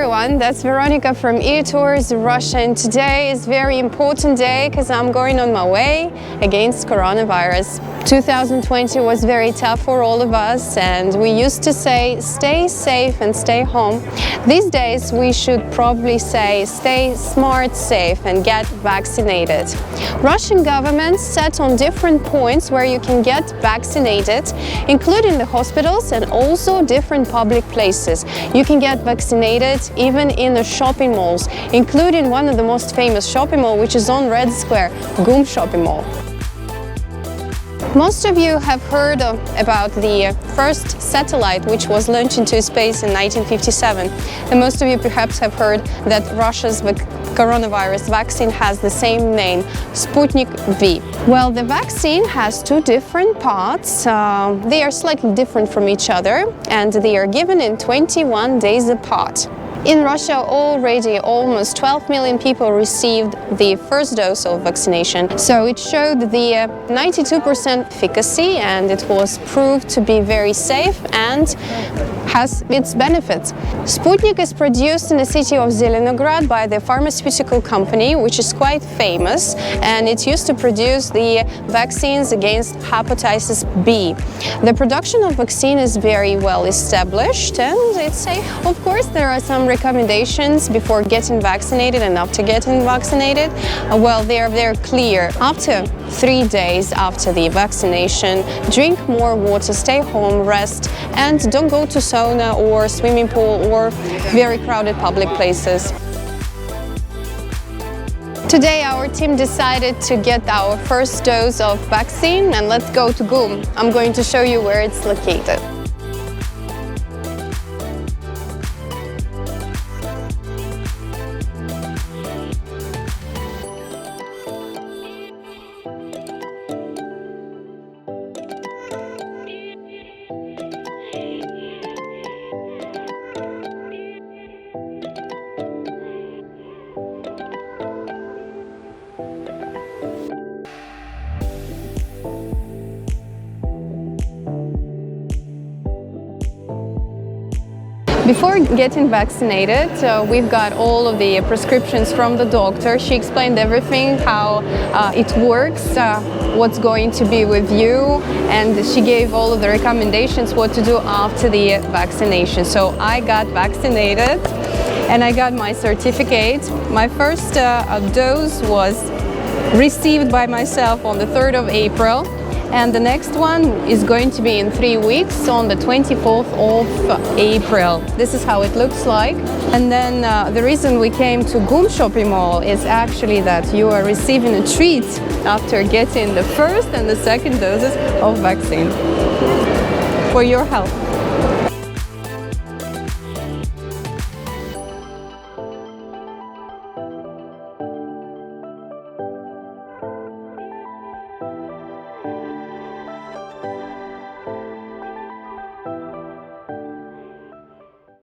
everyone, that's Veronica from ETours Russia, and today is a very important day because I'm going on my way against coronavirus. 2020 was very tough for all of us, and we used to say stay safe and stay home. These days we should probably say stay smart, safe and get vaccinated. Russian government set on different points where you can get vaccinated, including the hospitals and also different public places. You can get vaccinated even in the shopping malls, including one of the most famous shopping mall, which is on Red Square, GUM shopping mall. Most of you have heard about the first satellite which was launched into space in 1957. And most of you perhaps have heard that Russia's coronavirus vaccine has the same name, Sputnik V. Well, the vaccine has two different parts. They are slightly different from each other, and they are given in 21 days apart. In Russia, already almost 12 million people received the first dose of vaccination. So it showed the 92% efficacy, and it was proved to be very safe and has its benefits. Sputnik is produced in the city of Zelenograd by the pharmaceutical company, which is quite famous, and it's used to produce the vaccines against hepatitis B. The production of vaccine is very well established and it's safe. Of course, there are some recommendations before getting vaccinated and after getting vaccinated. Well, they're clear. After 3 days after the vaccination, drink more water, stay home, rest, and don't go to sauna or swimming pool or very crowded public places. Today our team decided to get our first dose of vaccine, and let's go to GUM. I'm going to show you where it's located. Before getting vaccinated, we've got all of the prescriptions from the doctor. She explained everything, how it works, what's going to be with you, and she gave all of the recommendations what to do after the vaccination. So I got vaccinated and I got my certificate. My first dose was received by myself on the 3rd of April. And the next one is going to be in 3 weeks on the 24th of April. This is how it looks like. And then the reason we came to GUM shopping mall is actually that you are receiving a treat after getting the first and the second doses of vaccine for your health.